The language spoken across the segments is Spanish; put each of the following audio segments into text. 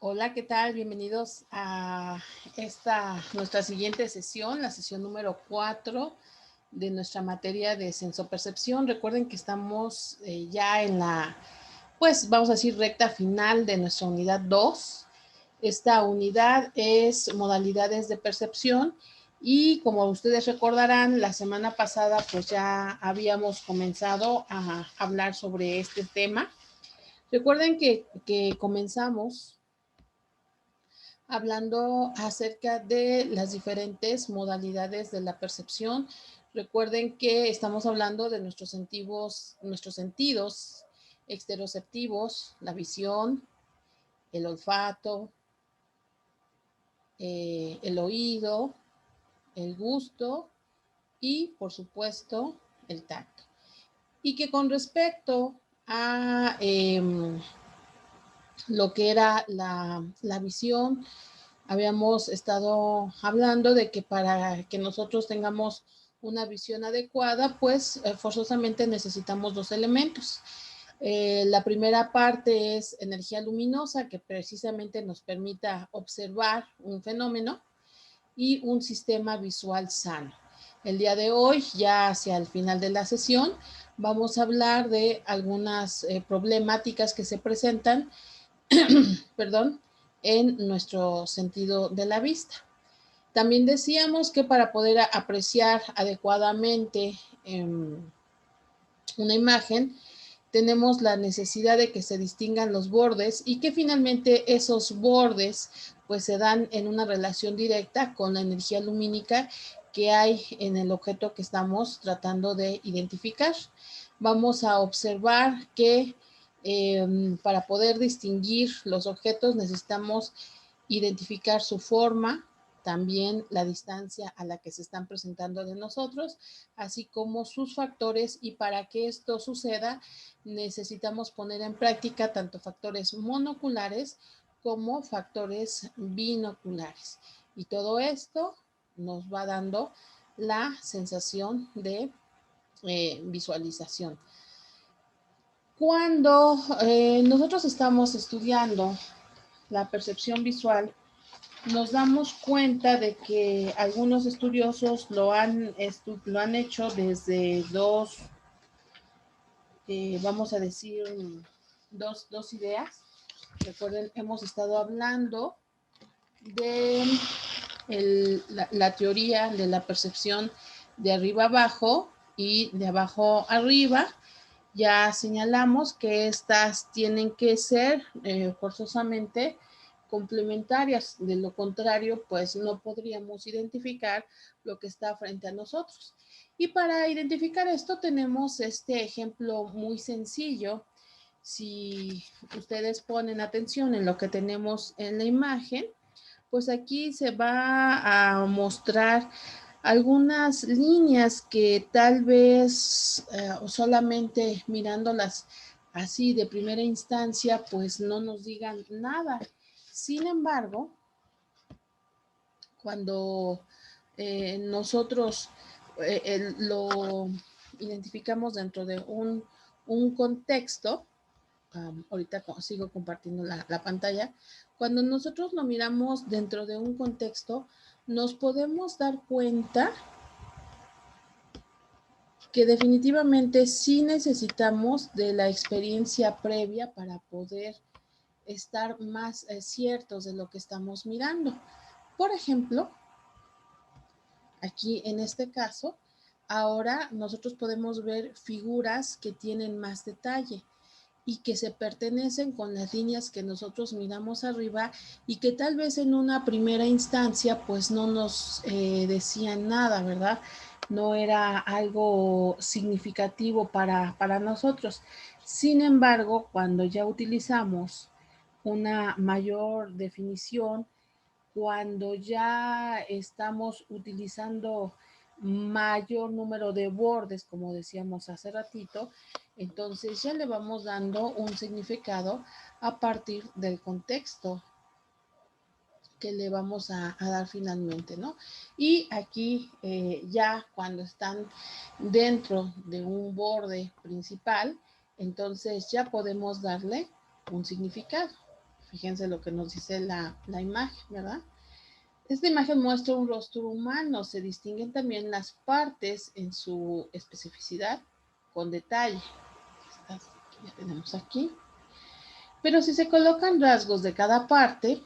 Hola, ¿qué tal? Bienvenidos a nuestra siguiente sesión, la sesión número 4 de nuestra materia de sensopercepción. Recuerden que estamos ya en pues vamos a decir, recta final de nuestra unidad 2. Esta unidad es modalidades de percepción y como ustedes recordarán, la semana pasada pues ya habíamos comenzado a hablar sobre este tema. Recuerden que comenzamos hablando acerca de las diferentes modalidades de la percepción. Recuerden que estamos hablando de nuestros sentidos exteroceptivos, la visión, el olfato, el oído, el gusto y, por supuesto, el tacto. Y que con respecto a lo que era la visión, habíamos estado hablando de que para que nosotros tengamos una visión adecuada, pues forzosamente necesitamos dos elementos. La primera parte es energía luminosa, que precisamente nos permita observar un fenómeno, y un sistema visual sano. El día de hoy, ya hacia el final de la sesión, vamos a hablar de algunas problemáticas que se presentan perdón, en nuestro sentido de la vista. También decíamos que para poder apreciar adecuadamente una imagen, tenemos la necesidad de que se distingan los bordes y que finalmente esos bordes pues se dan en una relación directa con la energía lumínica que hay en el objeto que estamos tratando de identificar. Vamos a observar que para poder distinguir los objetos necesitamos identificar su forma, también la distancia a la que se están presentando de nosotros, así como sus factores, y para que esto suceda necesitamos poner en práctica tanto factores monoculares como factores binoculares. Y todo esto nos va dando la sensación de visualización. Cuando nosotros estamos estudiando la percepción visual, nos damos cuenta de que algunos estudiosos lo han hecho desde vamos a decir, dos ideas. Recuerden, hemos estado hablando de la teoría de la percepción de arriba abajo y de abajo arriba. Ya señalamos que estas tienen que ser forzosamente complementarias, de lo contrario, pues no podríamos identificar lo que está frente a nosotros. Y para identificar esto tenemos este ejemplo muy sencillo. Si ustedes ponen atención en lo que tenemos en la imagen, pues aquí se va a mostrar algunas líneas que tal vez solamente mirándolas así de primera instancia, pues no nos digan nada. Sin embargo, cuando nosotros lo identificamos dentro de un contexto, ahorita sigo compartiendo la pantalla, cuando nosotros lo miramos dentro de un contexto, nos podemos dar cuenta que definitivamente sí necesitamos de la experiencia previa para poder estar más ciertos de lo que estamos mirando. Por ejemplo, aquí en este caso, ahora nosotros podemos ver figuras que tienen más detalle y que se pertenecen con las líneas que nosotros miramos arriba y que tal vez en una primera instancia pues no nos decían nada, ¿verdad? No era algo significativo para nosotros. Sin embargo, cuando ya utilizamos una mayor definición, cuando ya estamos utilizando mayor número de bordes, como decíamos hace ratito, entonces ya le vamos dando un significado a partir del contexto que le vamos a dar finalmente, ¿no? Y aquí ya cuando están dentro de un borde principal, entonces ya podemos darle un significado. Fíjense lo que nos dice la imagen, ¿verdad? Esta imagen muestra un rostro humano. Se distinguen también las partes en su especificidad con detalle. Estas que ya tenemos aquí. Pero si se colocan rasgos de cada parte,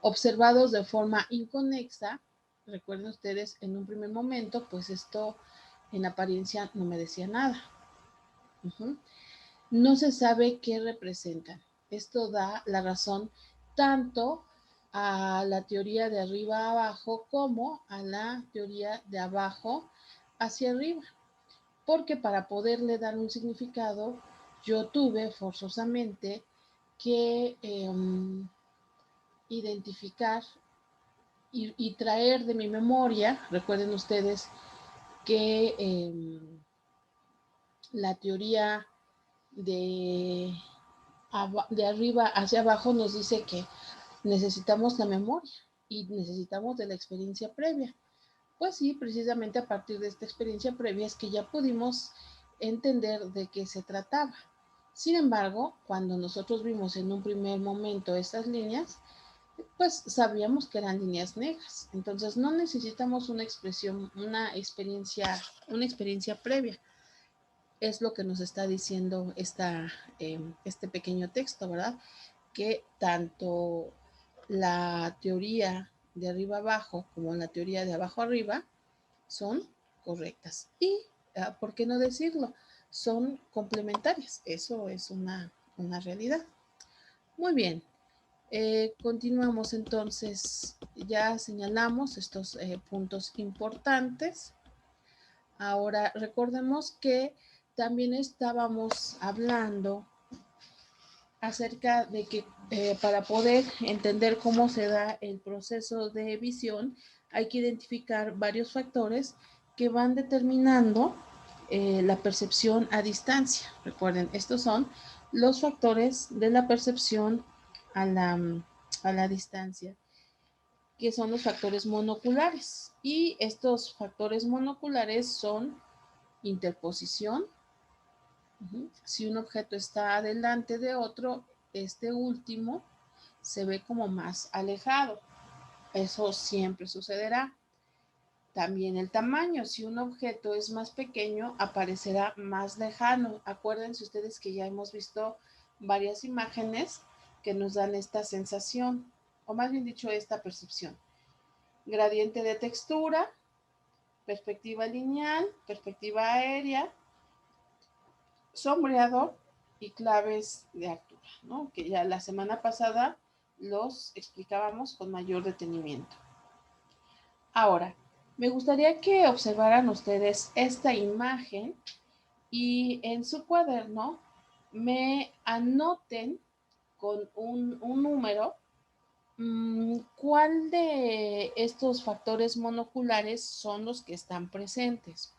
observados de forma inconexa, recuerden ustedes, en un primer momento, pues esto en apariencia no me decía nada. No se sabe qué representan. Esto da la razón tanto a la teoría de arriba a abajo como a la teoría de abajo hacia arriba. Porque para poderle dar un significado, yo tuve forzosamente que identificar y traer de mi memoria, recuerden ustedes que la teoría de arriba hacia abajo nos dice que necesitamos la memoria y necesitamos de la experiencia previa. Pues sí, precisamente a partir de esta experiencia previa es que ya pudimos entender de qué se trataba. Sin embargo, cuando nosotros vimos en un primer momento estas líneas, pues sabíamos que eran líneas negras. Entonces no necesitamos una experiencia previa. Es lo que nos está diciendo este pequeño texto, ¿verdad? Que tanto la teoría de arriba abajo como la teoría de abajo arriba son correctas. Y, ¿por qué no decirlo? Son complementarias. Eso es una realidad. Muy bien. Continuamos entonces. Ya señalamos estos puntos importantes. Ahora recordemos que también estábamos hablando acerca de que para poder entender cómo se da el proceso de visión, hay que identificar varios factores que van determinando la percepción a distancia. Recuerden, estos son los factores de la percepción a la distancia, que son los factores monoculares. Y estos factores monoculares son interposición. Si un objeto está adelante de otro, este último se ve como más alejado. Eso siempre sucederá. También el tamaño. Si un objeto es más pequeño, aparecerá más lejano. Acuérdense ustedes que ya hemos visto varias imágenes que nos dan esta sensación, o más bien dicho, esta percepción. Gradiente de textura, perspectiva lineal, perspectiva aérea, sombreado y claves de altura, ¿no? Que ya la semana pasada los explicábamos con mayor detenimiento. Ahora, me gustaría que observaran ustedes esta imagen y en su cuaderno me anoten con un número cuál de estos factores monoculares son los que están presentes.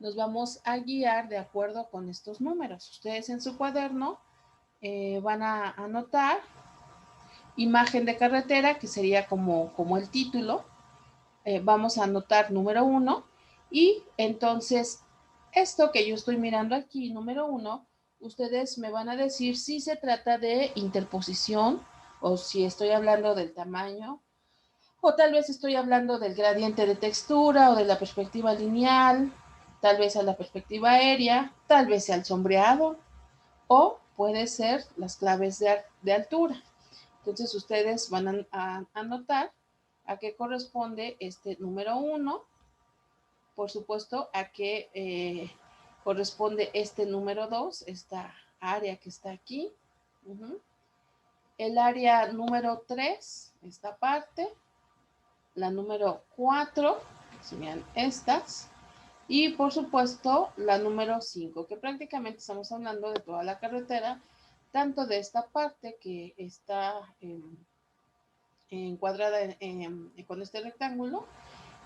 Nos vamos a guiar de acuerdo con estos números. Ustedes en su cuaderno van a anotar imagen de carretera, que sería como el título. Vamos a anotar número 1 y entonces esto que yo estoy mirando aquí, número 1, ustedes me van a decir si se trata de interposición o si estoy hablando del tamaño o tal vez estoy hablando del gradiente de textura o de la perspectiva lineal, tal vez a la perspectiva aérea, tal vez sea el sombreado o puede ser las claves de altura. Entonces ustedes van a anotar a qué corresponde este número 1, por supuesto a qué corresponde este número 2, esta área que está aquí, el área número 3, esta parte, la número 4, serían estas, y por supuesto la número 5, que prácticamente estamos hablando de toda la carretera, tanto de esta parte que está encuadrada con este rectángulo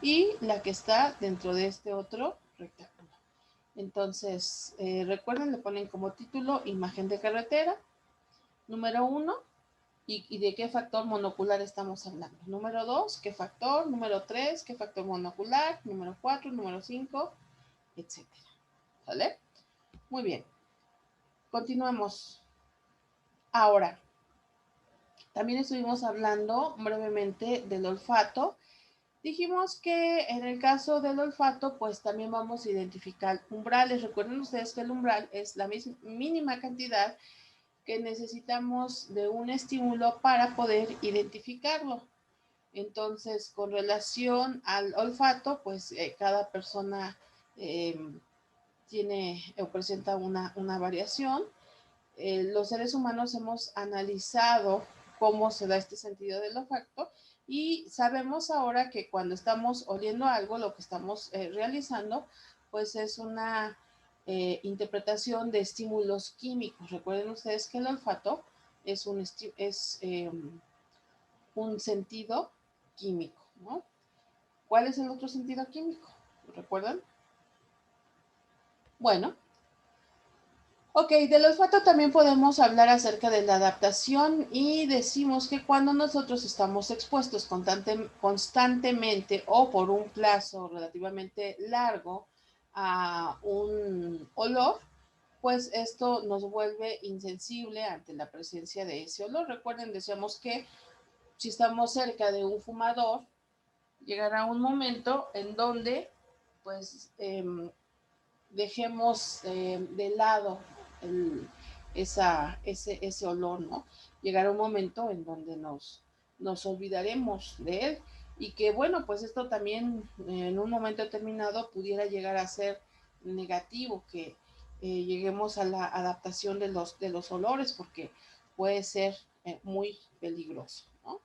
y la que está dentro de este otro rectángulo. Entonces, recuerden, le ponen como título imagen de carretera, número 1, y de qué factor monocular estamos hablando. Número 2, qué factor, número 3, qué factor monocular, número 4, número 5, etcétera. ¿Vale? Muy bien. Continuamos. Ahora, también estuvimos hablando brevemente del olfato. Dijimos que en el caso del olfato, pues también vamos a identificar umbrales. Recuerden ustedes que el umbral es la mínima cantidad que necesitamos de un estímulo para poder identificarlo. Entonces, con relación al olfato, pues cada persona eh, tiene o presenta una variación. Los seres humanos hemos analizado cómo se da este sentido del olfato y sabemos ahora que cuando estamos oliendo algo, lo que estamos realizando, pues es una interpretación de estímulos químicos. Recuerden ustedes que el olfato es un sentido químico, ¿no? ¿Cuál es el otro sentido químico? ¿Recuerdan? Bueno, ok, del olfato también podemos hablar acerca de la adaptación y decimos que cuando nosotros estamos expuestos constantemente o por un plazo relativamente largo a un olor, pues esto nos vuelve insensible ante la presencia de ese olor. Recuerden, decíamos que si estamos cerca de un fumador, llegará un momento en donde pues dejemos de lado el, ese olor, ¿no? Llegará un momento en donde nos olvidaremos de él y que, bueno, pues esto también en un momento determinado pudiera llegar a ser negativo, que lleguemos a la adaptación de los olores, porque puede ser muy peligroso, ¿no?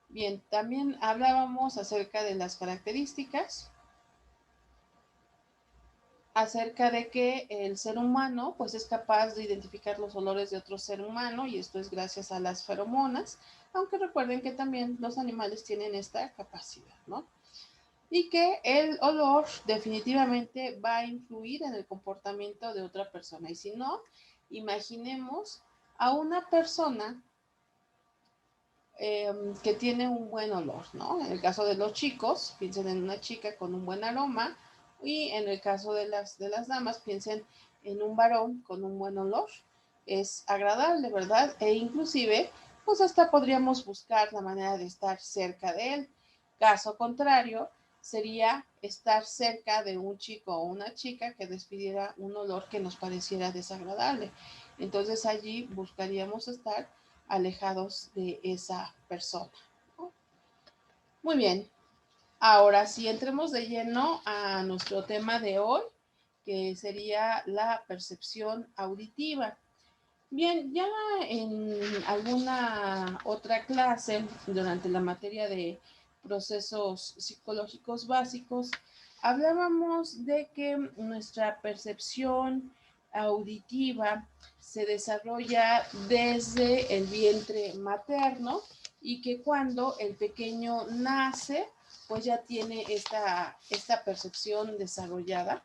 Bien, también hablábamos acerca de las características, acerca de que el ser humano pues es capaz de identificar los olores de otro ser humano y esto es gracias a las feromonas, aunque recuerden que también los animales tienen esta capacidad, ¿no? Y que el olor definitivamente va a influir en el comportamiento de otra persona. Y si no, imaginemos a una persona que tiene un buen olor, ¿no? En el caso de los chicos, piensen en una chica con un buen aroma y en el caso de las damas, piensen en un varón con un buen olor. Es agradable, ¿verdad? E inclusive, pues hasta podríamos buscar la manera de estar cerca de él. Caso contrario, sería estar cerca de un chico o una chica que despidiera un olor que nos pareciera desagradable. Entonces allí buscaríamos estar alejados de esa persona. Muy bien, ahora sí entremos de lleno a nuestro tema de hoy, que sería la percepción auditiva. Bien, ya en alguna otra clase durante la materia de procesos psicológicos básicos, hablábamos de que nuestra percepción auditiva se desarrolla desde el vientre materno y que cuando el pequeño nace, pues ya tiene esta percepción desarrollada,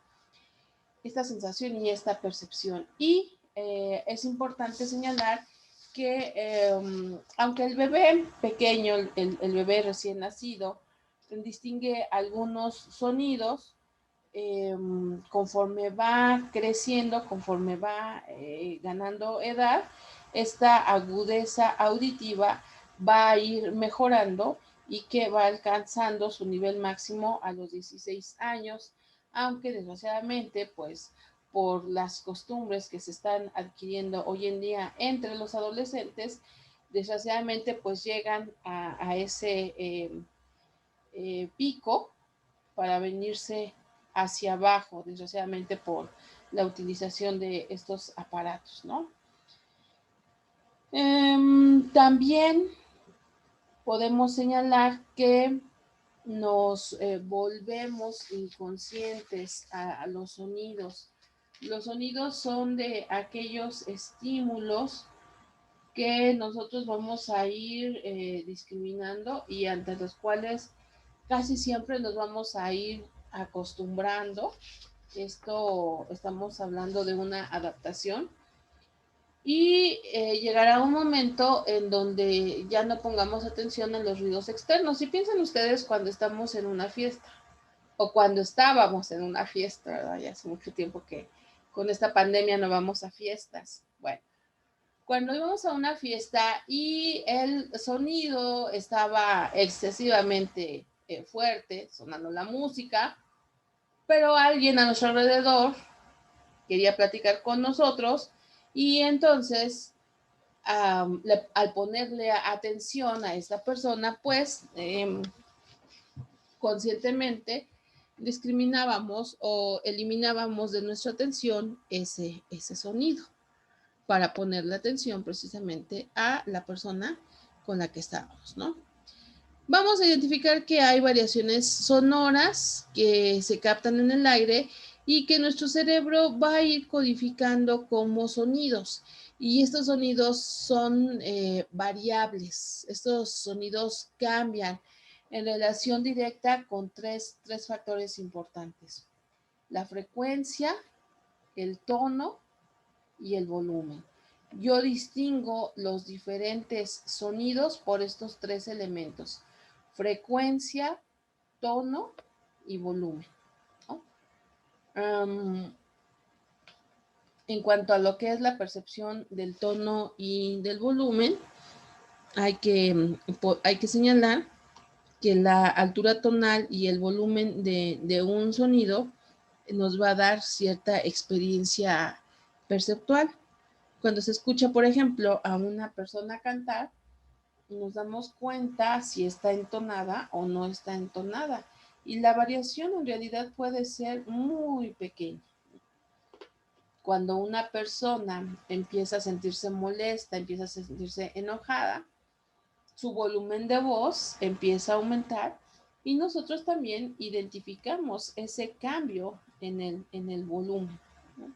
esta sensación y esta percepción. Y es importante señalar que aunque el bebé pequeño, el bebé recién nacido, distingue algunos sonidos, conforme va creciendo, conforme va ganando edad, esta agudeza auditiva va a ir mejorando y que va alcanzando su nivel máximo a los 16 años, aunque desgraciadamente, pues por las costumbres que se están adquiriendo hoy en día entre los adolescentes, desgraciadamente pues llegan a ese pico para venirse hacia abajo, desgraciadamente por la utilización de estos aparatos, ¿no? También podemos señalar que nos volvemos inconscientes a los sonidos. Los sonidos son de aquellos estímulos que nosotros vamos a ir discriminando y ante los cuales casi siempre nos vamos a ir acostumbrando. Esto estamos hablando de una adaptación y llegará un momento en donde ya no pongamos atención en los ruidos externos. Y piensen ustedes cuando estamos en una fiesta o cuando estábamos en una fiesta, ¿verdad? Ya hace mucho tiempo que con esta pandemia no vamos a fiestas. Bueno, Cuando íbamos a una fiesta y el sonido estaba excesivamente fuerte, sonando la música, pero alguien a nuestro alrededor quería platicar con nosotros y entonces al ponerle atención a esta persona, pues conscientemente discriminábamos o eliminábamos de nuestra atención ese sonido para ponerle atención precisamente a la persona con la que estábamos, ¿no? Vamos a identificar que hay variaciones sonoras que se captan en el aire y que nuestro cerebro va a ir codificando como sonidos. Y estos sonidos son variables, estos sonidos cambian en relación directa con tres factores importantes: la frecuencia, el tono y el volumen. Yo distingo los diferentes sonidos por estos tres elementos: frecuencia, tono y volumen, ¿no? En cuanto a lo que es la percepción del tono y del volumen, hay que señalar que la altura tonal y el volumen de un sonido nos va a dar cierta experiencia perceptual. Cuando se escucha, por ejemplo, a una persona cantar, nos damos cuenta si está entonada o no está entonada. Y la variación en realidad puede ser muy pequeña. Cuando una persona empieza a sentirse molesta, empieza a sentirse enojada, su volumen de voz empieza a aumentar y nosotros también identificamos ese cambio en el volumen, ¿no?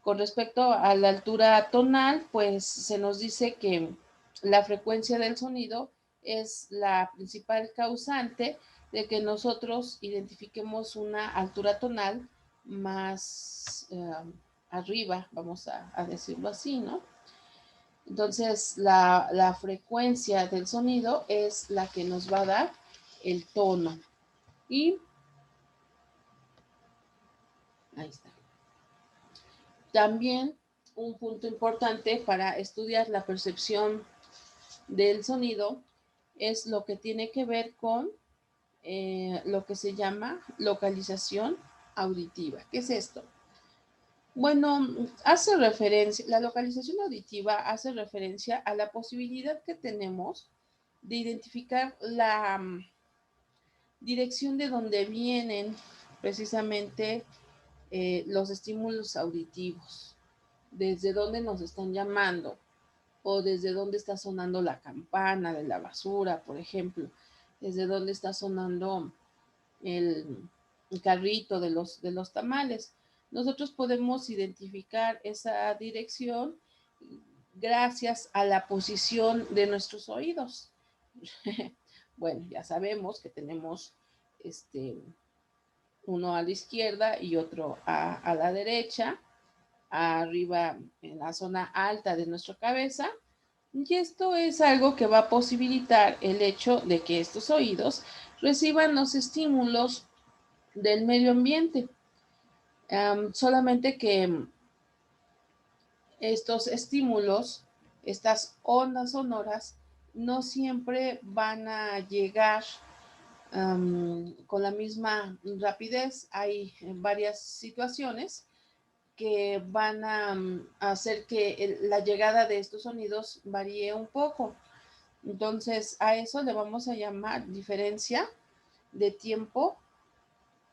Con respecto a la altura tonal, pues se nos dice que la frecuencia del sonido es la principal causante de que nosotros identifiquemos una altura tonal más arriba, vamos a decirlo así, ¿no? Entonces, la frecuencia del sonido es la que nos va a dar el tono. Y ahí está. También un punto importante para estudiar la percepción del sonido es lo que tiene que ver con lo que se llama localización auditiva. ¿Qué es esto? Bueno, la localización auditiva hace referencia a la posibilidad que tenemos de identificar la dirección de donde vienen precisamente los estímulos auditivos, desde dónde nos están llamando o desde dónde está sonando la campana de la basura, por ejemplo, desde dónde está sonando el carrito de los tamales. Nosotros podemos identificar esa dirección gracias a la posición de nuestros oídos. Bueno, ya sabemos que tenemos uno a la izquierda y otro a la derecha, arriba en la zona alta de nuestra cabeza. Y esto es algo que va a posibilitar el hecho de que estos oídos reciban los estímulos del medio ambiente. Solamente que estos estímulos, estas ondas sonoras, no siempre van a llegar con la misma rapidez. Hay varias situaciones que van a hacer que la llegada de estos sonidos varíe un poco. Entonces, a eso le vamos a llamar diferencia de tiempo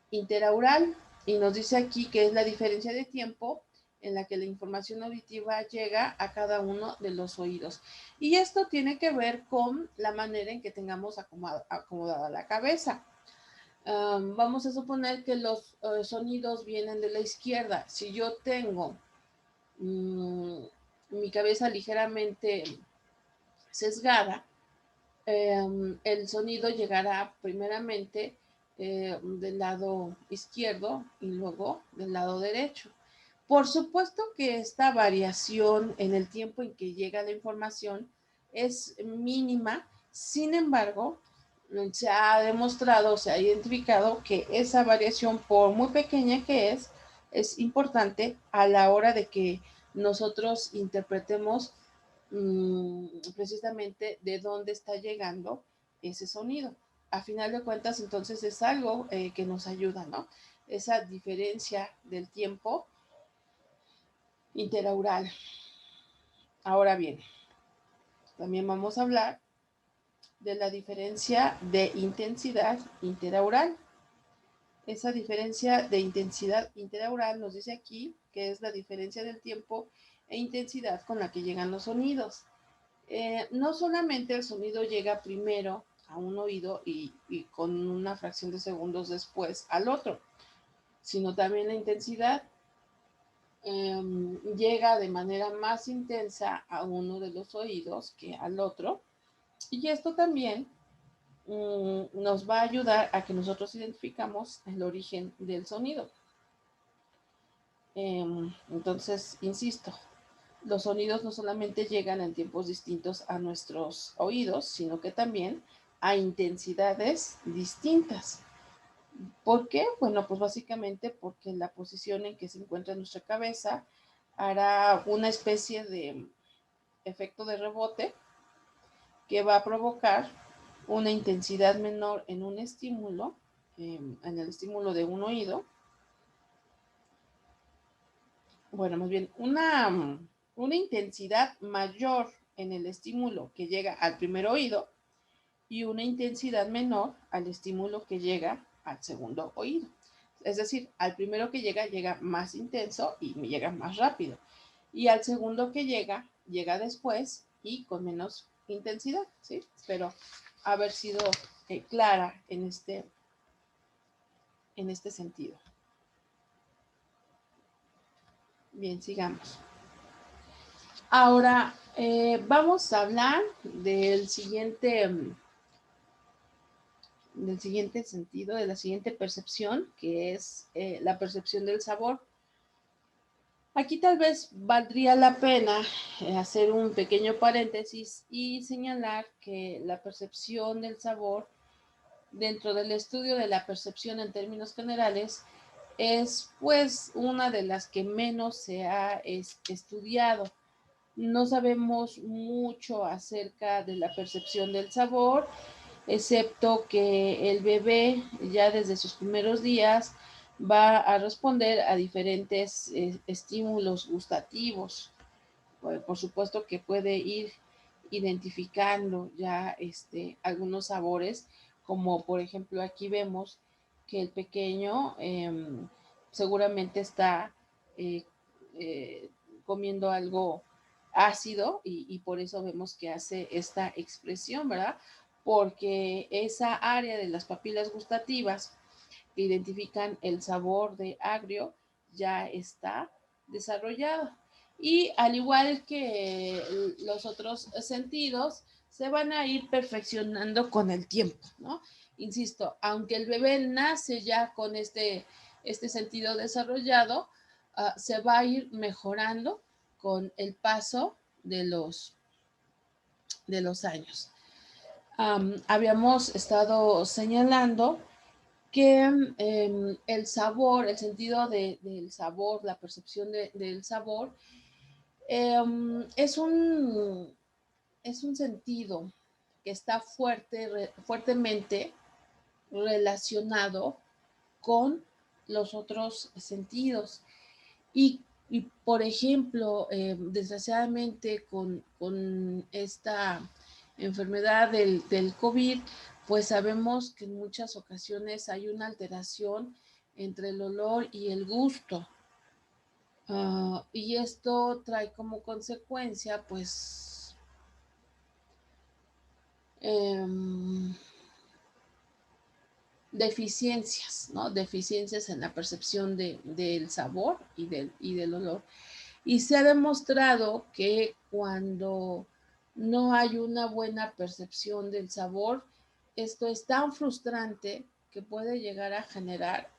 interaural. Y nos dice aquí que es la diferencia de tiempo en la que la información auditiva llega a cada uno de los oídos. Y esto tiene que ver con la manera en que tengamos acomodada la cabeza. Vamos a suponer que los sonidos vienen de la izquierda. Si yo tengo mi cabeza ligeramente sesgada, el sonido llegará primeramente del lado izquierdo y luego del lado derecho. Por supuesto que esta variación en el tiempo en que llega la información es mínima. Sin embargo, se ha demostrado, se ha identificado que esa variación, por muy pequeña que es importante a la hora de que nosotros interpretemos precisamente de dónde está llegando ese sonido. A final de cuentas, entonces es algo que nos ayuda, ¿no? Esa diferencia del tiempo interaural. Ahora bien, también vamos a hablar de la diferencia de intensidad interaural. Esa diferencia de intensidad interaural nos dice aquí que es la diferencia del tiempo e intensidad con la que llegan los sonidos. No solamente el sonido llega primero a un oído y con una fracción de segundos después al otro, sino también la intensidad llega de manera más intensa a uno de los oídos que al otro. Y esto también nos va a ayudar a que nosotros identificamos el origen del sonido. Entonces, insisto, los sonidos no solamente llegan en tiempos distintos a nuestros oídos, sino que también a intensidades distintas. ¿Por qué? Bueno, pues básicamente porque la posición en que se encuentra nuestra cabeza hará una especie de efecto de rebote que va a provocar una intensidad menor en un estímulo, en el estímulo de un oído. Bueno, más bien, una intensidad mayor en el estímulo que llega al primer oído y una intensidad menor al estímulo que llega al segundo oído. Es decir, al primero que llega más intenso y llega más rápido. Y al segundo que llega después y con menos intensidad, ¿sí? Espero haber sido clara en este sentido. Bien, sigamos. Ahora vamos a hablar del siguiente sentido, de la siguiente percepción, que es la percepción del sabor. Aquí tal vez valdría la pena hacer un pequeño paréntesis y señalar que la percepción del sabor, dentro del estudio de la percepción en términos generales, es pues una de las que menos se ha estudiado. No sabemos mucho acerca de la percepción del sabor, excepto que el bebé ya desde sus primeros días va a responder a diferentes estímulos gustativos. Por supuesto que puede ir identificando ya algunos sabores, como por ejemplo aquí vemos que el pequeño seguramente está eh, eh, comiendo algo ácido y por eso vemos que hace esta expresión, ¿verdad? Porque esa área de las papilas gustativas que identifican el sabor de agrio ya está desarrollado. Y al igual que los otros sentidos, se van a ir perfeccionando con el tiempo, ¿no? Insisto, aunque el bebé nace ya con este sentido desarrollado, se va a ir mejorando con el paso de los años. Habíamos estado señalando que el sabor, el sentido del sabor, la percepción del sabor, es un sentido que está fuertemente relacionado con los otros sentidos. Y por ejemplo, desgraciadamente con esta enfermedad del COVID, pues sabemos que en muchas ocasiones hay una alteración entre el olor y el gusto. Y esto trae como consecuencia, pues, deficiencias, ¿no? Deficiencias en la percepción del sabor y del olor. Y se ha demostrado que cuando no hay una buena percepción del sabor, esto es tan frustrante que puede llegar a generar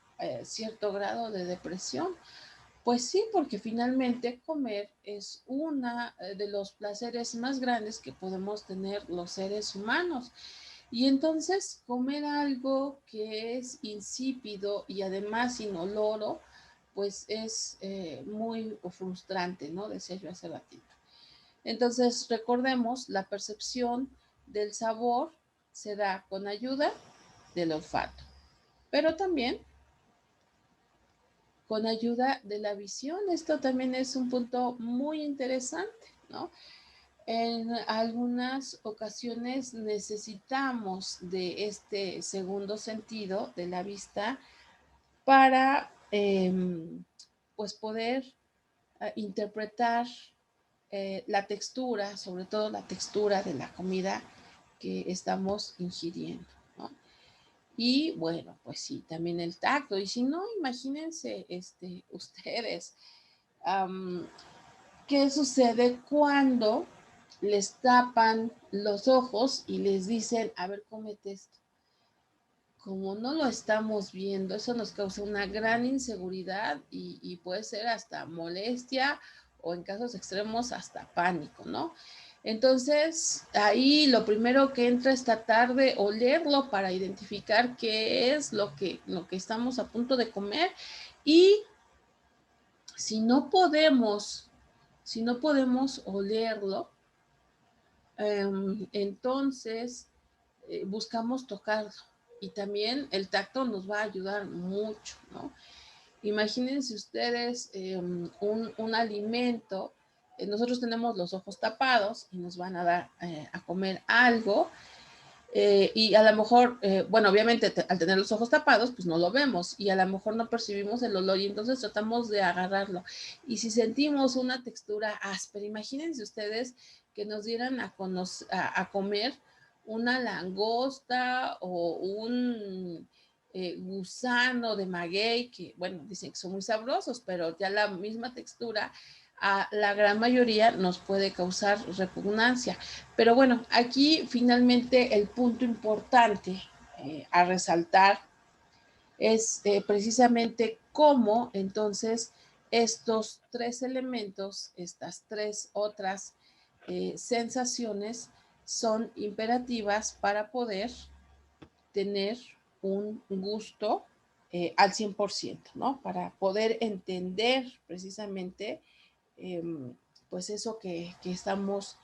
cierto grado de depresión. Pues sí, porque finalmente comer es uno de los placeres más grandes que podemos tener los seres humanos. Y entonces comer algo que es insípido y además inoloro, pues es muy frustrante, ¿no? Decía yo hace ratito. Entonces, recordemos, la percepción del sabor se da con ayuda del olfato, pero también con ayuda de la visión. Esto también es un punto muy interesante, ¿no? En algunas ocasiones necesitamos de este segundo sentido de la vista para pues poder interpretar la textura, sobre todo la textura de la comida que estamos ingiriendo, ¿no? Y bueno, pues sí, también el tacto. Y si no, imagínense ustedes, um, ¿qué sucede cuando les tapan los ojos y les dicen, a ver, cómete esto? Como no lo estamos viendo, eso nos causa una gran inseguridad y puede ser hasta molestia o en casos extremos hasta pánico, ¿no? Entonces, ahí lo primero que entra es tratar de olerlo para identificar qué es lo que estamos a punto de comer. Y si no podemos, si no podemos olerlo, entonces buscamos tocarlo. Y también el tacto nos va a ayudar mucho, ¿no? Imagínense ustedes un alimento, nosotros tenemos los ojos tapados y nos van a dar a comer algo. Y a lo mejor, bueno, obviamente al tener los ojos tapados, pues no lo vemos y a lo mejor no percibimos el olor y entonces tratamos de agarrarlo. Y si sentimos una textura áspera, imagínense ustedes que nos dieran a comer una langosta o un gusano de maguey, que bueno, dicen que son muy sabrosos, pero ya la misma textura a la gran mayoría nos puede causar repugnancia. Pero bueno, aquí finalmente el punto importante a resaltar es precisamente cómo entonces estos tres elementos, estas tres otras sensaciones son imperativas para poder tener un gusto al 100%, ¿no? Para poder entender precisamente pues eso que estamos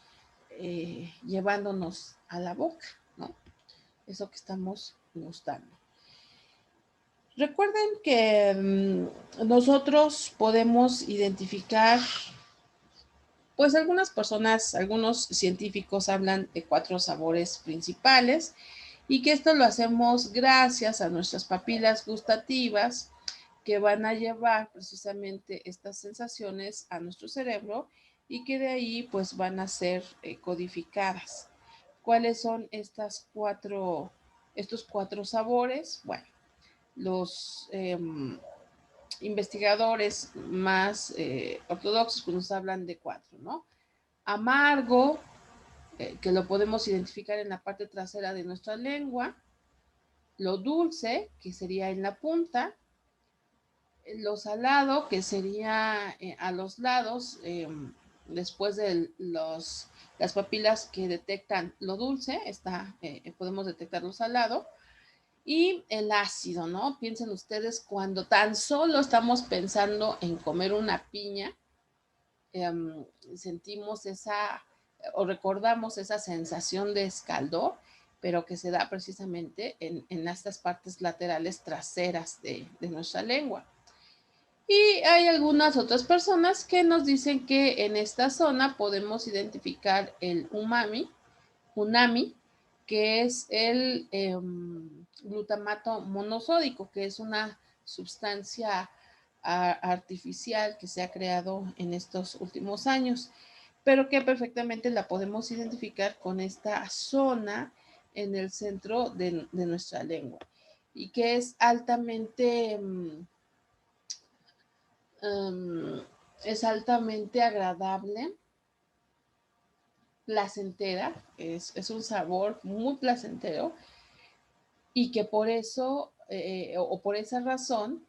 llevándonos a la boca, ¿no? Eso que estamos gustando. Recuerden que nosotros podemos identificar, pues algunas personas, algunos científicos hablan de 4 sabores principales y que esto lo hacemos gracias a nuestras papilas gustativas que van a llevar precisamente estas sensaciones a nuestro cerebro y que de ahí pues van a ser codificadas. ¿Cuáles son estos cuatro sabores? Bueno, los investigadores más ortodoxos pues nos hablan de 4, ¿no? Amargo, que lo podemos identificar en la parte trasera de nuestra lengua, lo dulce, que sería en la punta, lo salado, que sería a los lados, después de las papilas que detectan lo dulce, podemos detectar lo salado, y el ácido, ¿no? Piensen ustedes cuando tan solo estamos pensando en comer una piña, sentimos o recordamos esa sensación de escaldor, pero que se da precisamente en estas partes laterales traseras de nuestra lengua. Y hay algunas otras personas que nos dicen que en esta zona podemos identificar el unami, que es el glutamato monosódico, que es una sustancia artificial que se ha creado en estos últimos años, pero que perfectamente la podemos identificar con esta zona en el centro de nuestra lengua y que es altamente agradable, placentera, es un sabor muy placentero y que por eso o por esa razón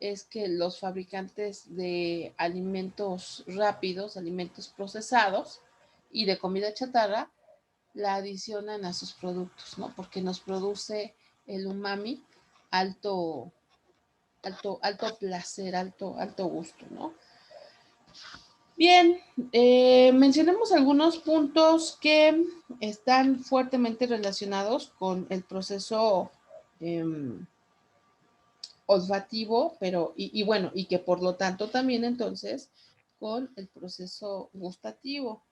es que los fabricantes de alimentos rápidos, alimentos procesados y de comida chatarra la adicionan a sus productos, ¿no? Porque nos produce el umami alto, alto placer, alto gusto, ¿no? Bien, mencionemos algunos puntos que están fuertemente relacionados con el proceso olfativo, pero, y bueno, y que por lo tanto también entonces con el proceso gustativo.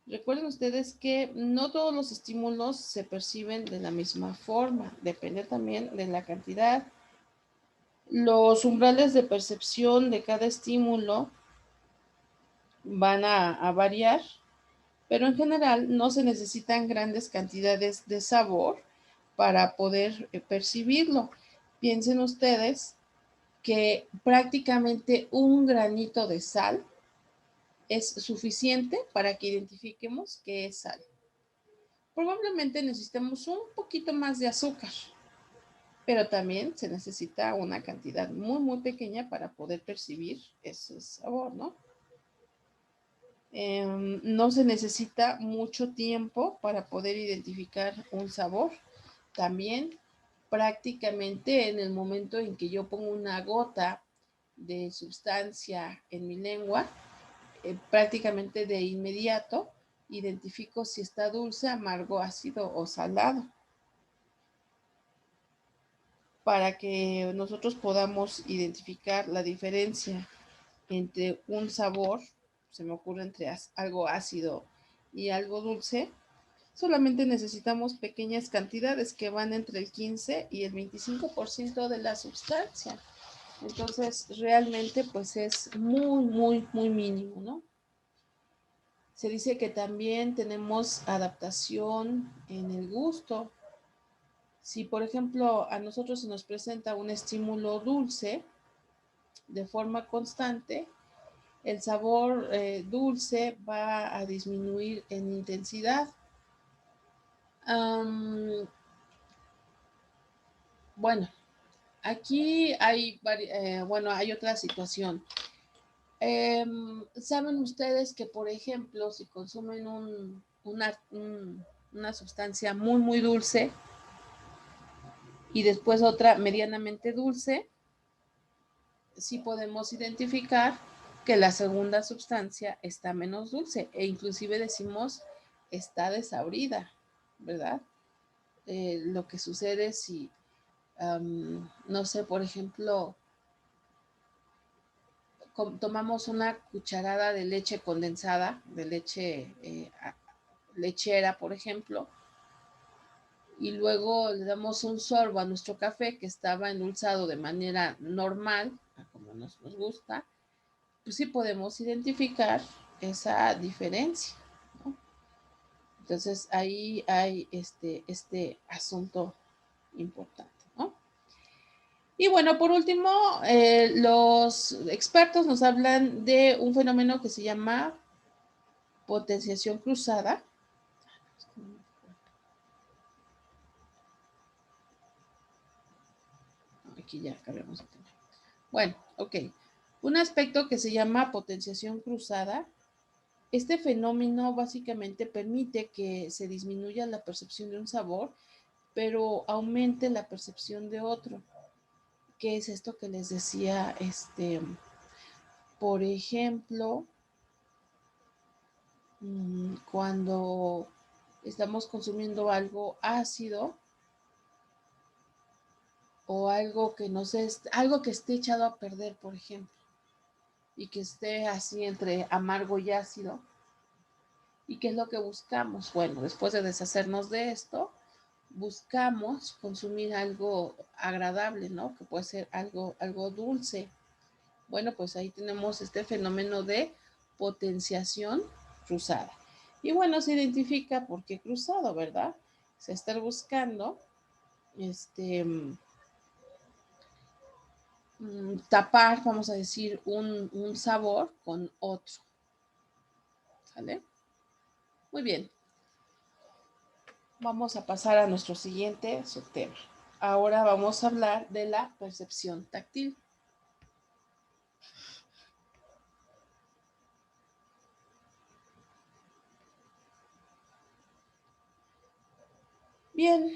Recuerden ustedes que no todos los estímulos se perciben de la misma forma, depende también de la cantidad. Los umbrales de percepción de cada estímulo van a variar, pero en general no se necesitan grandes cantidades de sabor para poder percibirlo. Piensen ustedes que prácticamente un granito de sal es suficiente para que identifiquemos qué es sal. Probablemente necesitemos un poquito más de azúcar, pero también se necesita una cantidad muy pequeña para poder percibir ese sabor, ¿no? No se necesita mucho tiempo para poder identificar un sabor. También prácticamente en el momento en que yo pongo una gota de sustancia en mi lengua, prácticamente de inmediato identifico si está dulce, amargo, ácido o salado. Para que nosotros podamos identificar la diferencia entre un sabor, se me ocurre entre algo ácido y algo dulce, solamente necesitamos pequeñas cantidades que van entre el 15 y el 25% de la sustancia. Entonces, realmente, pues es muy mínimo, ¿no? Se dice que también tenemos adaptación en el gusto. Si, por ejemplo, a nosotros se nos presenta un estímulo dulce de forma constante, el sabor dulce va a disminuir en intensidad. Bueno, aquí hay, hay otra situación. ¿Saben ustedes que, por ejemplo, si consumen una sustancia muy dulce y después otra medianamente dulce, sí podemos identificar que la segunda sustancia está menos dulce e inclusive decimos está desabrida, ¿verdad? Lo que sucede si, no sé, por ejemplo, tomamos una cucharada de leche condensada, de leche lechera, por ejemplo, y luego le damos un sorbo a nuestro café que estaba endulzado de manera normal, como nos gusta, pues sí podemos identificar esa diferencia, ¿no? Entonces ahí hay este asunto importante, ¿no? Y bueno, por último, los expertos nos hablan de un fenómeno que se llama potenciación cruzada. Aquí ya cambiamos el tema. Bueno, ok. Un aspecto que se llama potenciación cruzada. Este fenómeno básicamente permite que se disminuya la percepción de un sabor, pero aumente la percepción de otro. ¿Qué es esto que les decía? Por ejemplo, cuando estamos consumiendo algo ácido o algo que no sé, algo que esté echado a perder, por ejemplo, y que esté así entre amargo y ácido. ¿Y qué es lo que buscamos? Bueno, después de deshacernos de esto, buscamos consumir algo agradable, ¿no? Que puede ser algo dulce. Bueno, pues ahí tenemos este fenómeno de potenciación cruzada. Y bueno, se identifica por qué cruzado, ¿verdad? Se está buscando tapar, vamos a decir, un sabor con otro. ¿Sale? Muy bien. Vamos a pasar a nuestro siguiente subtema. Ahora vamos a hablar de la percepción táctil. Bien,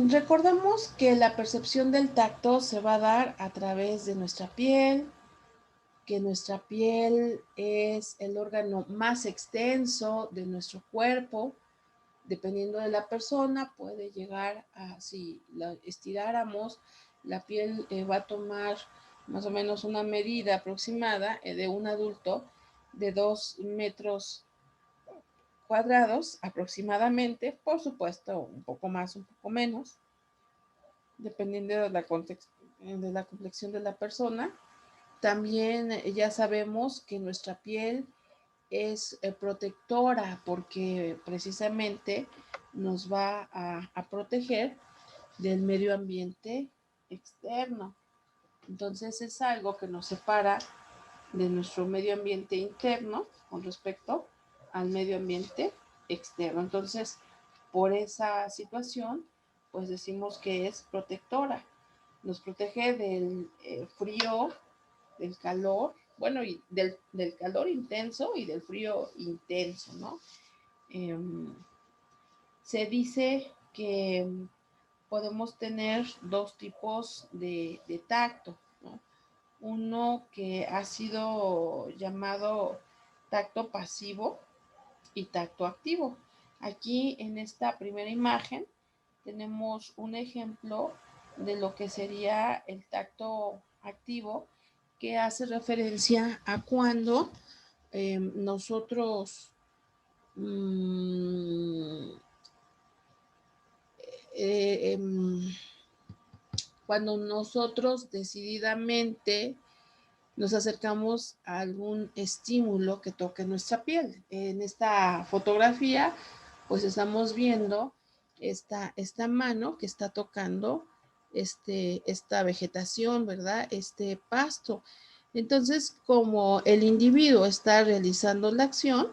recordamos que la percepción del tacto se va a dar a través de nuestra piel, que nuestra piel es el órgano más extenso de nuestro cuerpo. Dependiendo de la persona, puede llegar a, si la estiráramos, la piel va a tomar más o menos una medida aproximada de un adulto de 2 metros cuadrados aproximadamente, por supuesto, un poco más, un poco menos, dependiendo de la complexión de la persona. También ya sabemos que nuestra piel es protectora porque precisamente nos va a proteger del medio ambiente externo. Entonces es algo que nos separa de nuestro medio ambiente interno con respecto al medio ambiente externo. Entonces, por esa situación, pues decimos que es protectora. Nos protege del frío, del calor, bueno, y del calor intenso y del frío intenso, ¿no? Eh, Se dice que podemos tener dos tipos de tacto, ¿no? Uno que ha sido llamado tacto pasivo y tacto activo. Aquí en esta primera imagen tenemos un ejemplo de lo que sería el tacto activo, que hace referencia a cuando nosotros mmm, eh, eh, cuando nosotros decididamente nos acercamos a algún estímulo que toque nuestra piel. En esta fotografía, pues estamos viendo esta mano que está tocando esta vegetación, ¿verdad? Este pasto. Entonces, como el individuo está realizando la acción,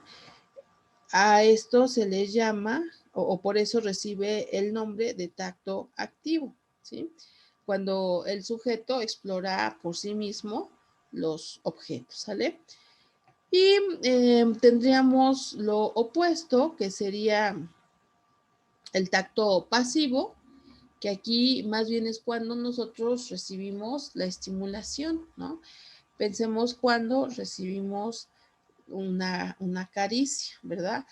a esto se le llama, o por eso recibe el nombre de tacto activo, ¿sí? Cuando el sujeto explora por sí mismo los objetos, ¿sale? Y tendríamos lo opuesto, que sería el tacto pasivo, que aquí más bien es cuando nosotros recibimos la estimulación, ¿no? Pensemos cuando recibimos una caricia, ¿verdad?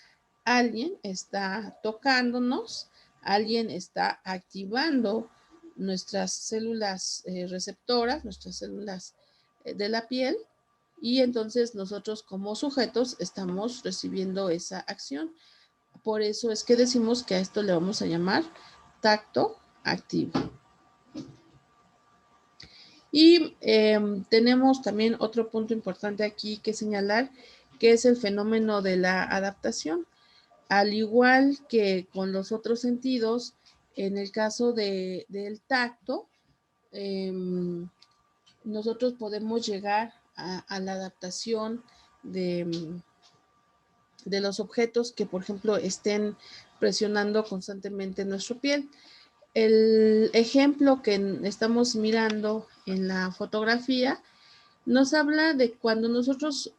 Alguien está tocándonos, alguien está activando nuestras células receptoras, nuestras células de la piel, y entonces nosotros como sujetos estamos recibiendo esa acción. Por eso es que decimos que a esto le vamos a llamar tacto activo. Y tenemos también otro punto importante aquí que señalar, que es el fenómeno de la adaptación. Al igual que con los otros sentidos, en el caso del tacto, eh, nosotros podemos llegar a la adaptación de los objetos que, por ejemplo, estén presionando constantemente nuestra piel. El ejemplo que estamos mirando en la fotografía nos habla de cuando nosotros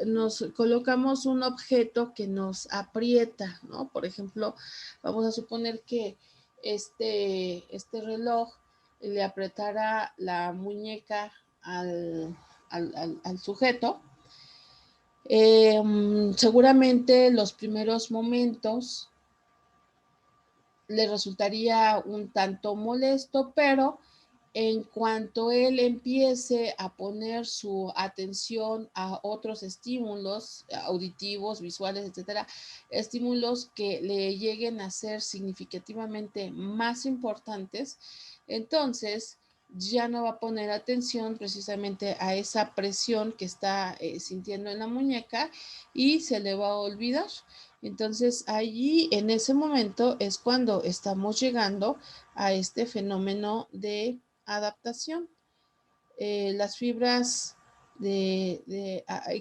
nos colocamos un objeto que nos aprieta, ¿no? Por ejemplo, vamos a suponer que este reloj le apretara la muñeca al sujeto. Seguramente los primeros momentos le resultaría un tanto molesto, pero en cuanto él empiece a poner su atención a otros estímulos auditivos, visuales, etcétera, estímulos que le lleguen a ser significativamente más importantes, entonces ya no va a poner atención precisamente a esa presión que está sintiendo en la muñeca y se le va a olvidar. Entonces allí en ese momento es cuando estamos llegando a este fenómeno de adaptación. Las fibras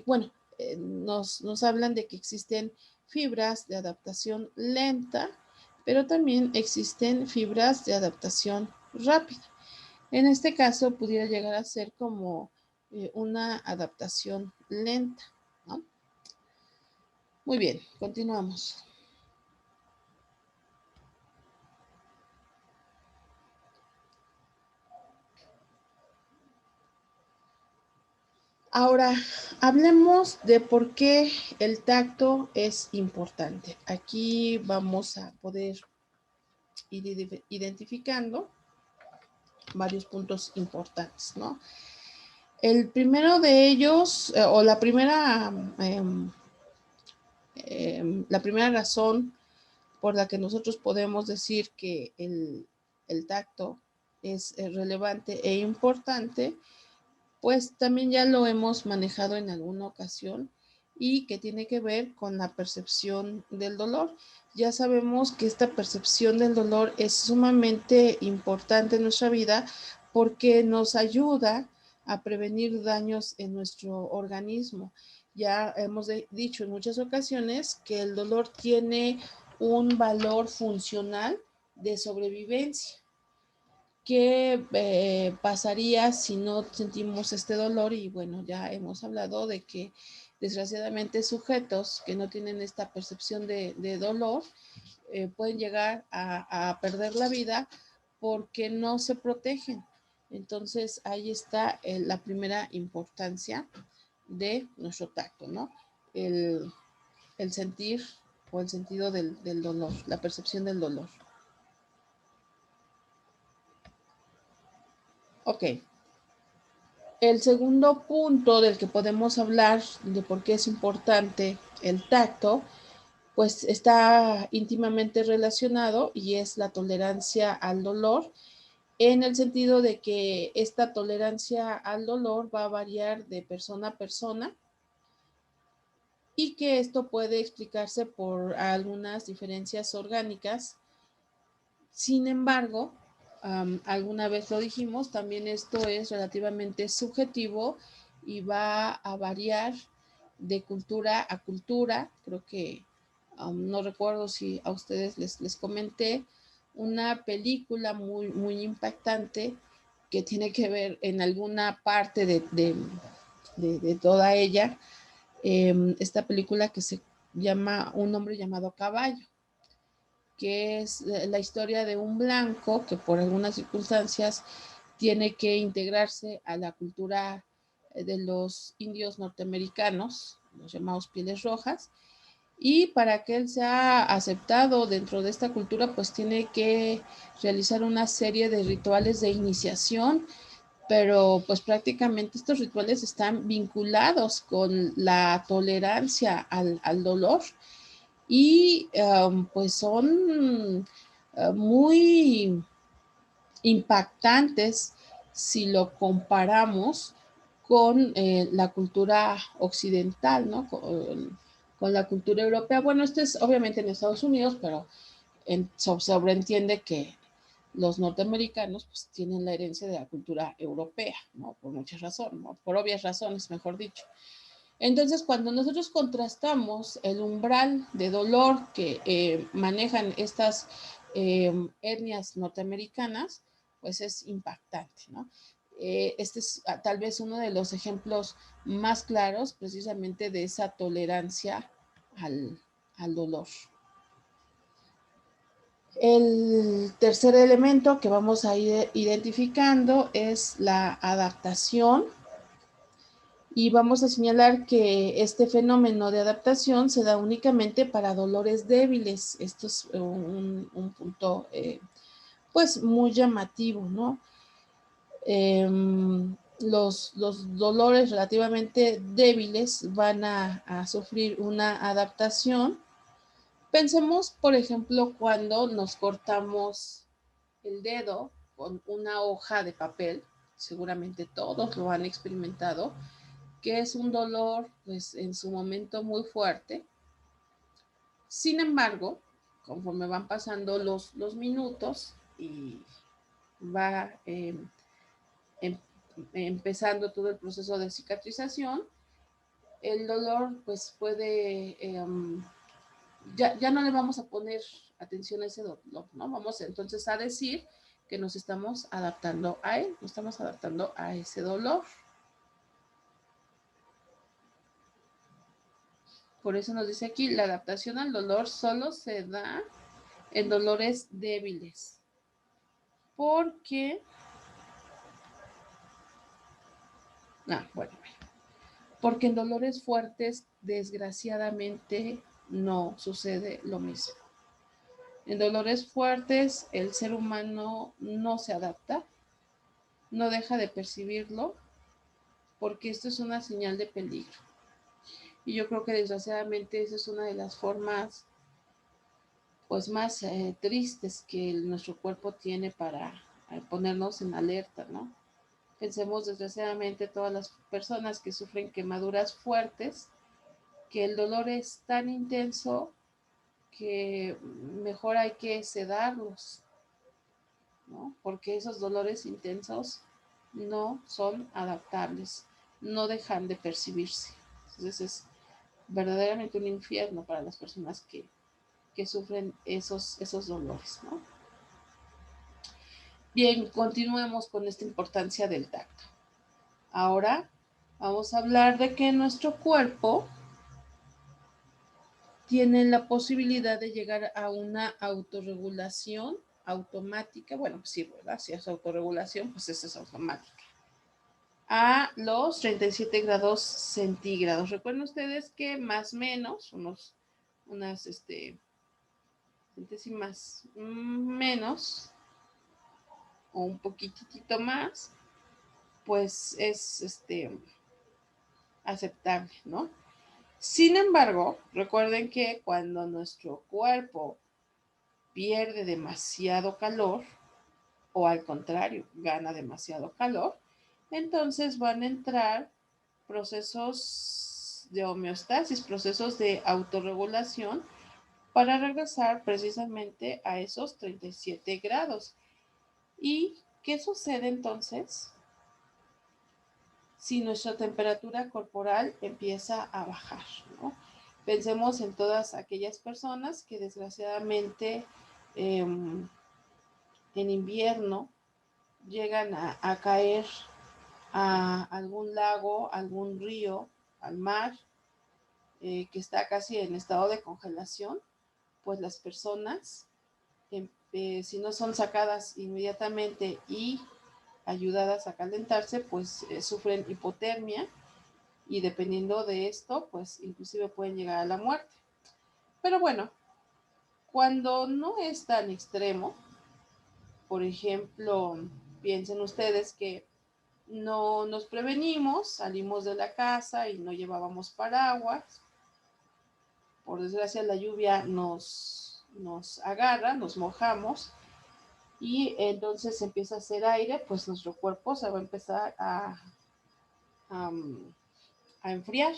bueno, nos hablan de que existen fibras de adaptación lenta, pero también existen fibras de adaptación rápida. En este caso pudiera llegar a ser como una adaptación lenta, ¿no? Muy bien, continuamos. Ahora, hablemos de por qué el tacto es importante. Aquí vamos a poder ir identificando varios puntos importantes, ¿no? El primero de ellos, o la primera razón por la que nosotros podemos decir que el tacto es relevante e importante, pues también ya lo hemos manejado en alguna ocasión y que tiene que ver con la percepción del dolor. Ya sabemos que esta percepción del dolor es sumamente importante en nuestra vida porque nos ayuda a prevenir daños en nuestro organismo. Ya hemos dicho en muchas ocasiones que el dolor tiene un valor funcional de sobrevivencia. ¿Qué pasaría si no sentimos este dolor? Y bueno, ya hemos hablado de que desgraciadamente sujetos que no tienen esta percepción de dolor pueden llegar a perder la vida porque no se protegen. Entonces ahí está la primera importancia de nuestro tacto, ¿no? El, el sentir o el sentido del dolor, la percepción del dolor. Ok. El segundo punto del que podemos hablar de por qué es importante el tacto, pues está íntimamente relacionado y es la tolerancia al dolor, en el sentido de que esta tolerancia al dolor va a variar de persona a persona y que esto puede explicarse por algunas diferencias orgánicas. Sin embargo, alguna vez lo dijimos, también esto es relativamente subjetivo y va a variar de cultura a cultura. Creo que no recuerdo si a ustedes les comenté una película muy impactante que tiene que ver en alguna parte de toda ella, esta película que se llama Un hombre llamado Caballo, que es la historia de un blanco que por algunas circunstancias tiene que integrarse a la cultura de los indios norteamericanos, los llamados pieles rojas, y para que él sea aceptado dentro de esta cultura, pues tiene que realizar una serie de rituales de iniciación, pero pues prácticamente estos rituales están vinculados con la tolerancia al dolor y pues son muy impactantes si lo comparamos con la cultura occidental, ¿no? Con la cultura europea. Bueno, esto es obviamente en Estados Unidos, pero sobreentiende que los norteamericanos pues tienen la herencia de la cultura europea, ¿no? Por muchas razones, ¿no? Por obvias razones, mejor dicho. Entonces, cuando nosotros contrastamos el umbral de dolor que manejan estas etnias norteamericanas, pues es impactante, ¿no? Este es tal vez uno de los ejemplos más claros precisamente de esa tolerancia al dolor. El tercer elemento que vamos a ir identificando es la adaptación. Y vamos a señalar que este fenómeno de adaptación se da únicamente para dolores débiles. Esto es un punto pues muy llamativo, ¿no? Los dolores relativamente débiles van a sufrir una adaptación. Pensemos, por ejemplo, cuando nos cortamos el dedo con una hoja de papel, seguramente todos lo han experimentado, que es un dolor, pues en su momento muy fuerte. Sin embargo, conforme van pasando los minutos y va em, empezando todo el proceso de cicatrización, el dolor pues puede, ya no le vamos a poner atención a ese dolor, ¿no? Vamos entonces a decir que nos estamos adaptando a él, nos estamos adaptando a ese dolor. Por eso nos dice aquí, la adaptación al dolor solo se da en dolores débiles. Porque, bueno, porque en dolores fuertes, desgraciadamente, no sucede lo mismo. En dolores fuertes, el ser humano no se adapta, no deja de percibirlo, porque esto es una señal de peligro. Y yo creo que desgraciadamente esa es una de las formas pues más tristes que nuestro cuerpo tiene para ponernos en alerta, ¿no? Pensemos desgraciadamente todas las personas que sufren quemaduras fuertes, que el dolor es tan intenso que mejor hay que sedarlos, ¿no? Porque esos dolores intensos no son adaptables, no dejan de percibirse. Entonces es verdaderamente un infierno para las personas que sufren esos dolores, ¿no? Bien, continuemos con esta importancia del tacto. Ahora vamos a hablar de que nuestro cuerpo tiene la posibilidad de llegar a una autorregulación automática. Bueno, pues sí, ¿verdad? Si es autorregulación, pues esa es automática. A los 37 grados centígrados. Recuerden ustedes que más o menos, unas centésimas menos o un poquitito más, pues es aceptable, ¿no? Sin embargo, recuerden que cuando nuestro cuerpo pierde demasiado calor o al contrario, gana demasiado calor, entonces van a entrar procesos de homeostasis, procesos de autorregulación para regresar precisamente a esos 37 grados. ¿Y qué sucede entonces si nuestra temperatura corporal empieza a bajar, ¿no? Pensemos en todas aquellas personas que desgraciadamente en invierno llegan a caer a algún lago, algún río, al mar, que está casi en estado de congelación, pues las personas, si no son sacadas inmediatamente y ayudadas a calentarse, pues sufren hipotermia y dependiendo de esto, pues inclusive pueden llegar a la muerte. Pero bueno, cuando no es tan extremo, por ejemplo, piensen ustedes que no nos prevenimos, salimos de la casa y no llevábamos paraguas. Por desgracia la lluvia nos agarra, nos mojamos y entonces empieza a hacer aire, pues nuestro cuerpo se va a empezar a, a enfriar.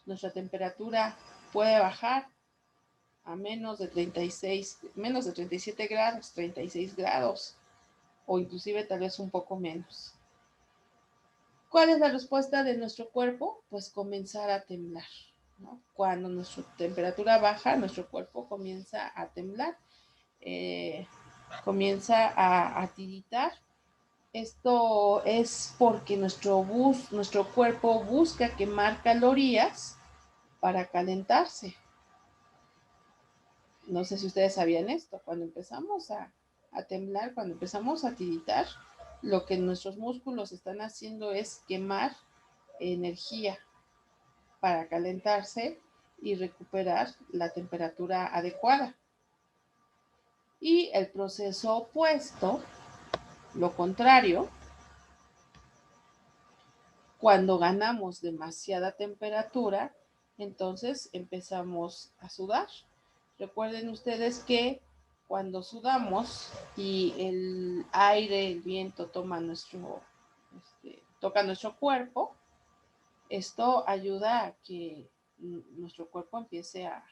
Nuestra temperatura puede bajar a menos de 36, menos de 37 grados, 36 grados o inclusive tal vez un poco menos. ¿Cuál es la respuesta de nuestro cuerpo? Pues comenzar a temblar, ¿no? Cuando nuestra temperatura baja, nuestro cuerpo comienza a temblar, comienza a tiritar. Esto es porque nuestro cuerpo busca quemar calorías para calentarse. No sé si ustedes sabían esto. Cuando empezamos a temblar, cuando empezamos a tiritar, lo que nuestros músculos están haciendo es quemar energía para calentarse y recuperar la temperatura adecuada. Y el proceso opuesto, lo contrario, cuando ganamos demasiada temperatura, entonces empezamos a sudar. Recuerden ustedes que cuando sudamos y el aire, el viento toca nuestro cuerpo, esto ayuda a que nuestro cuerpo empiece a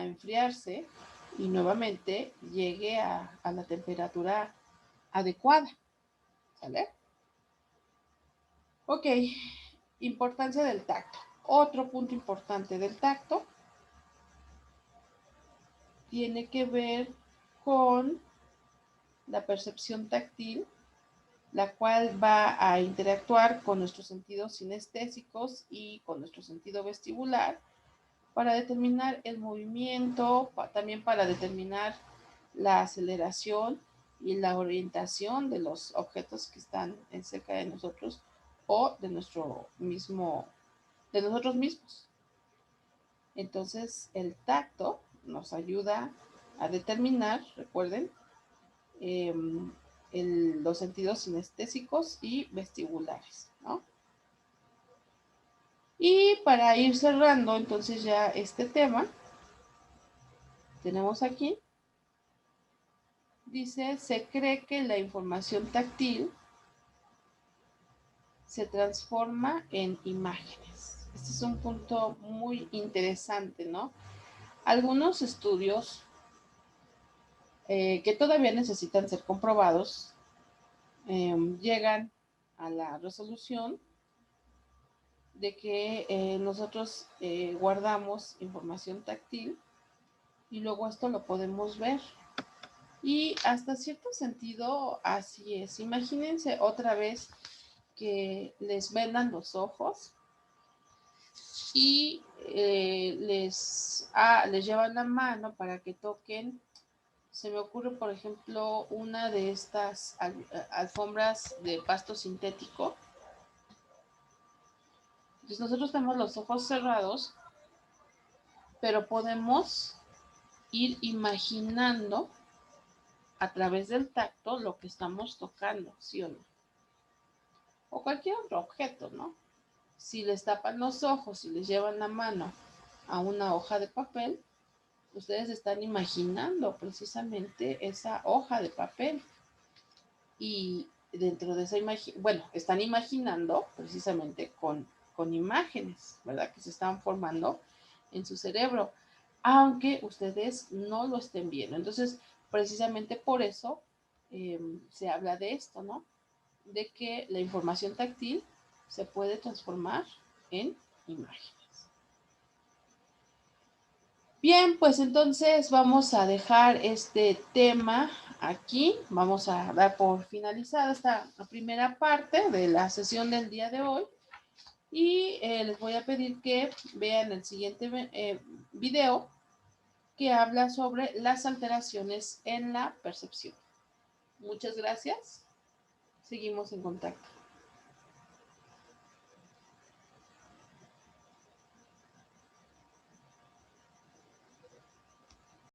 enfriarse y nuevamente llegue a la temperatura adecuada. ¿Sale? Ok, importancia del tacto. Otro punto importante del tacto tiene que ver con la percepción táctil, la cual va a interactuar con nuestros sentidos sinestésicos y con nuestro sentido vestibular para determinar el movimiento, también para determinar la aceleración y la orientación de los objetos que están cerca de nosotros o de nuestro mismo de nosotros mismos. Entonces, el tacto nos ayuda a determinar, recuerden, los sentidos sinestésicos y vestibulares, ¿no? Y para ir cerrando entonces ya este tema, tenemos aquí, dice, se cree que la información táctil se transforma en imágenes. Este es un punto muy interesante, ¿no? Algunos estudios que todavía necesitan ser comprobados llegan a la resolución de que nosotros guardamos información táctil y luego esto lo podemos ver. Y hasta cierto sentido, así es. Imagínense otra vez que les vendan los ojos y les llevan la mano para que toquen. Se me ocurre, por ejemplo, una de estas alfombras de pasto sintético. Entonces nosotros tenemos los ojos cerrados, pero podemos ir imaginando a través del tacto lo que estamos tocando, ¿sí o no? O cualquier otro objeto, ¿no? Si les tapan los ojos y les llevan la mano a una hoja de papel, ustedes están imaginando precisamente esa hoja de papel. Y dentro de esa imagen, bueno, están imaginando precisamente con imágenes, ¿verdad? Que se están formando en su cerebro, aunque ustedes no lo estén viendo. Entonces, precisamente por eso se habla de esto, ¿no? De que la información táctil se puede transformar en imágenes. Bien, pues entonces vamos a dejar este tema aquí. Vamos a dar por finalizada esta primera parte de la sesión del día de hoy. Y les voy a pedir que vean el siguiente video que habla sobre las alteraciones en la percepción. Muchas gracias. Seguimos en contacto.